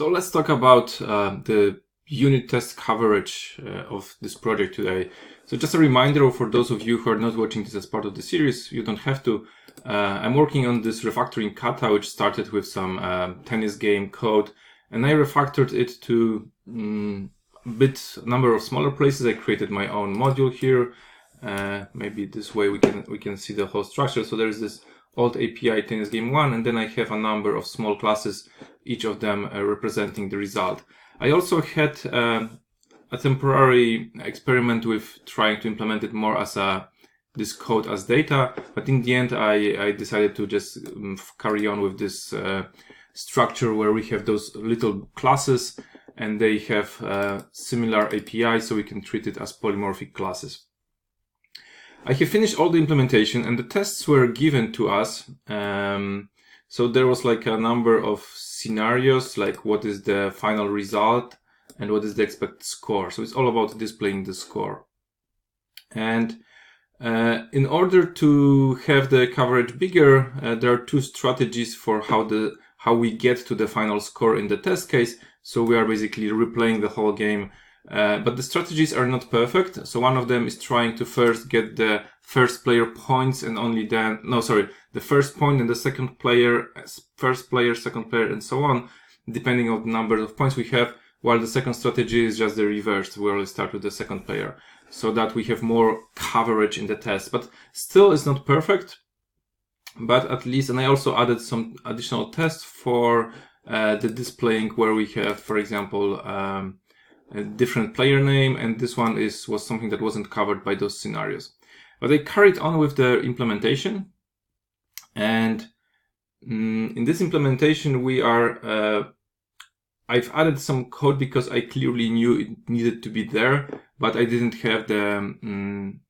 So let's talk about the unit test coverage of this project today. So just a reminder for those of you who are not watching this as part of the series, you don't have to. I'm working on this refactoring kata, which started with some tennis game code, and I refactored it to a number of smaller places. I created my own module here. Maybe this way we can see the whole structure. So there is this old API tennis game 1, and then I have a number of small classes, each of them representing the result. I also had a temporary experiment with trying to implement it more as this code as data, but in the end I decided to just carry on with this structure where we have those little classes and they have similar API, so we can treat it as polymorphic classes. I have finished all the implementation and the tests were given to us. So there was like a number of scenarios, like what is the final result and what is the expected score. So it's all about displaying the score. And in order to have the coverage bigger, there are two strategies for how we get to the final score in the test case. So we are basically replaying the whole game. But the strategies are not perfect. So one of them is trying to first get the first player points and only then, the first point and the second player, first player, second player, and so on, depending on the number of points we have, while the second strategy is just the reverse. We always start with the second player so that we have more coverage in the test. But still it's not perfect, but at least, and I also added some additional tests for the displaying where we have, for example, a different player name, and this one was something that wasn't covered by those scenarios. But I carried on with the implementation, and in this implementation I've added some code because I clearly knew it needed to be there, but I didn't have the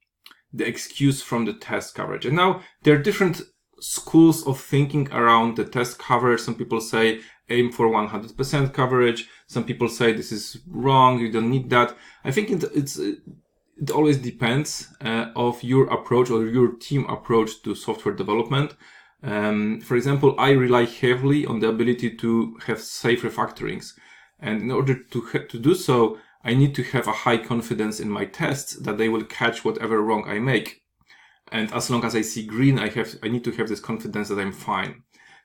excuse from the test coverage. And now there are different schools of thinking around the test coverage. Some people say aim for 100% coverage. Some people say this is wrong, you don't need that. I think it always depends of your approach or your team approach to software development. For example, I rely heavily on the ability to have safe refactorings. And in order to do so, I need to have a high confidence in my tests that they will catch whatever wrong I make. And as long as I see green, I need to have this confidence that I'm fine.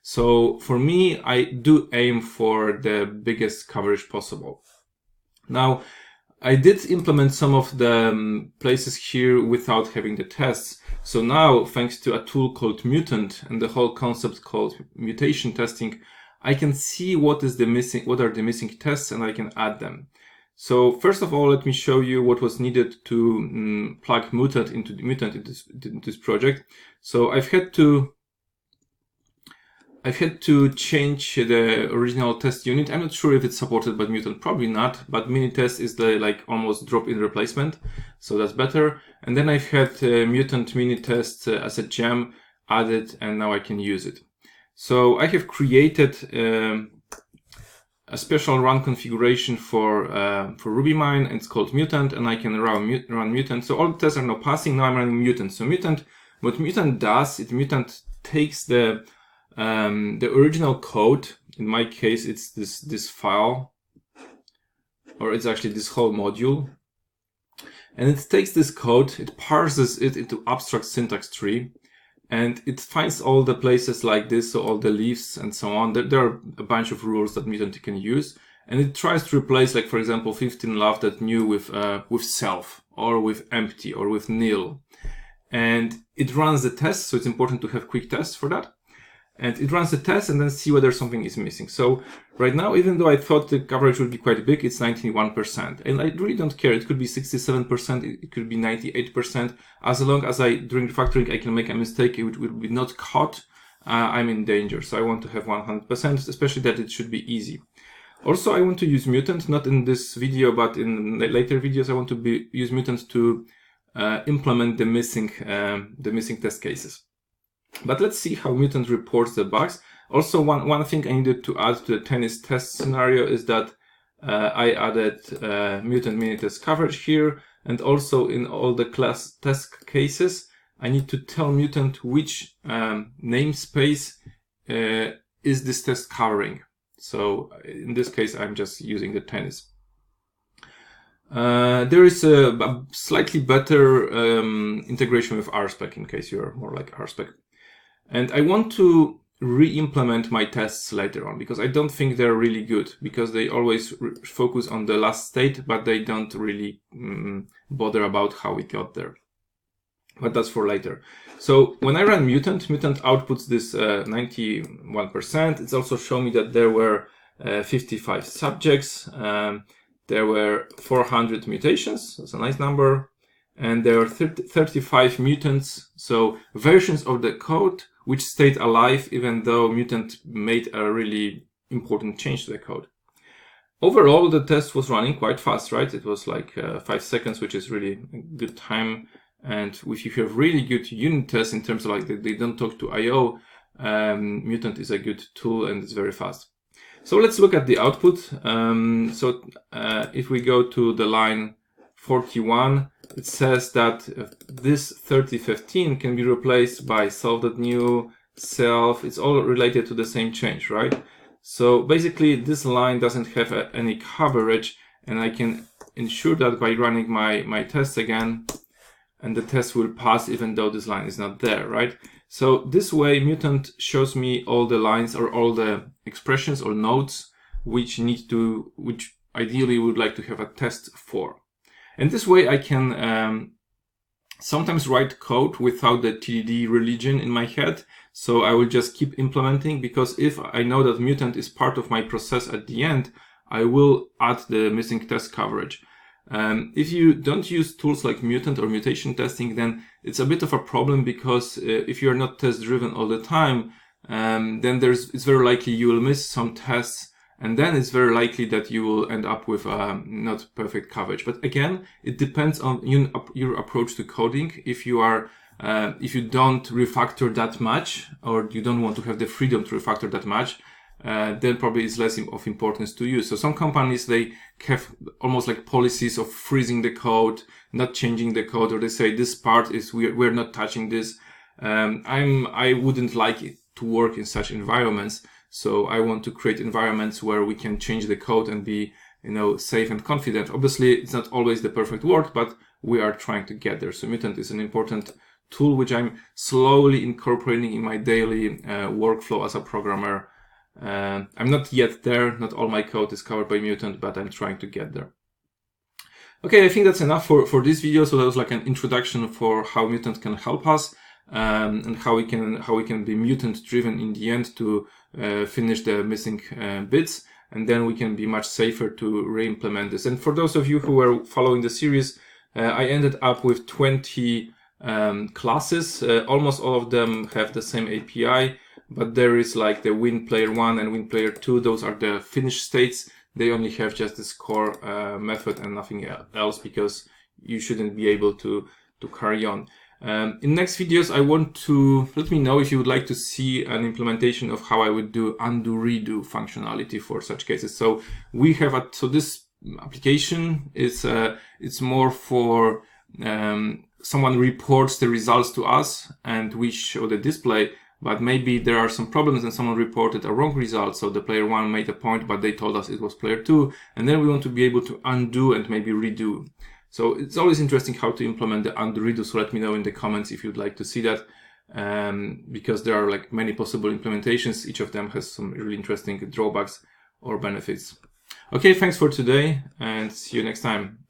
So for me, I do aim for the biggest coverage possible. Now, I did implement some of the places here without having the tests. So now, thanks to a tool called Mutant and the whole concept called mutation testing, I can see what are the missing tests, and I can add them. So first of all, let me show you what was needed to plug Mutant into this project. So I've had to change the original test unit. I'm not sure if it's supported by Mutant, probably not, but Minitest is the almost drop-in replacement, so that's better. And then I've had Mutant Minitest as a gem added, and now I can use it. So I have created a special run configuration for RubyMine, and it's called Mutant, and I can run Mutant. So all the tests are now passing. Now I'm running Mutant. So what Mutant does, Mutant takes the original code. In my case, it's this file, or it's actually this whole module, and it takes this code, it parses it into abstract syntax tree, and it finds all the places like this, so all the leaves and so on. There are a bunch of rules that Mutant can use, and it tries to replace, like for example, 15 love that new with self, or with empty, or with nil, and it runs the test. So it's important to have quick tests for that. And it runs the test and then see whether something is missing. So right now, even though I thought the coverage would be quite big, it's 91%. And I really don't care. It could be 67%, it could be 98%. As long as during refactoring, I can make a mistake, it will be not caught, I'm in danger. So I want to have 100%, especially that it should be easy. Also, I want to use Mutant, not in this video, but in later videos, I want to use Mutant to implement the missing test cases. But let's see how Mutant reports the bugs. Also, one thing I needed to add to the tennis test scenario is that I added Mutant Minitest coverage here, and also in all the class test cases, I need to tell Mutant which namespace is this test covering. So in this case, I'm just using the tennis. There is a slightly better integration with RSpec in case you're more like RSpec. And I want to re-implement my tests later on because I don't think they're really good because they always focus on the last state, but they don't really bother about how we got there. But that's for later. So when I run Mutant outputs this 91%. It's also showing me that there were 55 subjects. There were 400 mutations. That's a nice number. And there are 35 mutants. So versions of the code which stayed alive even though Mutant made a really important change to the code. Overall, the test was running quite fast, right? It was like 5 seconds, which is really a good time. And if you have really good unit tests in terms of like they don't talk to I/O, Mutant is a good tool and it's very fast. So let's look at the output. If we go to the line 41, it says that this 3015 can be replaced by self.new, self. It's all related to the same change, right? So basically this line doesn't have any coverage, and I can ensure that by running my tests again, and the test will pass even though this line is not there, right? So this way Mutant shows me all the lines or all the expressions or nodes which ideally would like to have a test for. And this way I can sometimes write code without the TDD religion in my head. So I will just keep implementing, because if I know that Mutant is part of my process at the end, I will add the missing test coverage. If you don't use tools like Mutant or mutation testing, then it's a bit of a problem, because if you're not test driven all the time, then it's very likely you will miss some tests, and then it's very likely that you will end up with not perfect coverage. But again, it depends on your approach to coding. If you don't refactor that much, or you don't want to have the freedom to refactor that much, then probably it's less of importance to you. So some companies, they have almost like policies of freezing the code, not changing the code, or they say this part is we're not touching this. I wouldn't like it to work in such environments. So I want to create environments where we can change the code and be, safe and confident. Obviously, it's not always the perfect work, but we are trying to get there. So Mutant is an important tool which I'm slowly incorporating in my daily workflow as a programmer. I'm not yet there. Not all my code is covered by Mutant, but I'm trying to get there. Okay, I think that's enough for this video. So that was like an introduction for how Mutant can help us, and how we can be Mutant driven in the end to finish the missing bits, and then we can be much safer to re-implement this. And for those of you who were following the series, I ended up with 20 classes. Almost all of them have the same API, but there is like the win player 1 and win player 2. Those are the finished states. They only have just the score method and nothing else, because you shouldn't be able to carry on. In next videos, I want to let me know if you would like to see an implementation of how I would do undo redo functionality for such cases. So we have so this application is it's more for someone reports the results to us and we show the display, but maybe there are some problems and someone reported a wrong result. So the player 1 made a point, but they told us it was player 2, and then we want to be able to undo and maybe redo. So it's always interesting how to implement the undo redo. So let me know in the comments if you'd like to see that, because there are like many possible implementations. Each of them has some really interesting drawbacks or benefits. Okay, thanks for today, and see you next time.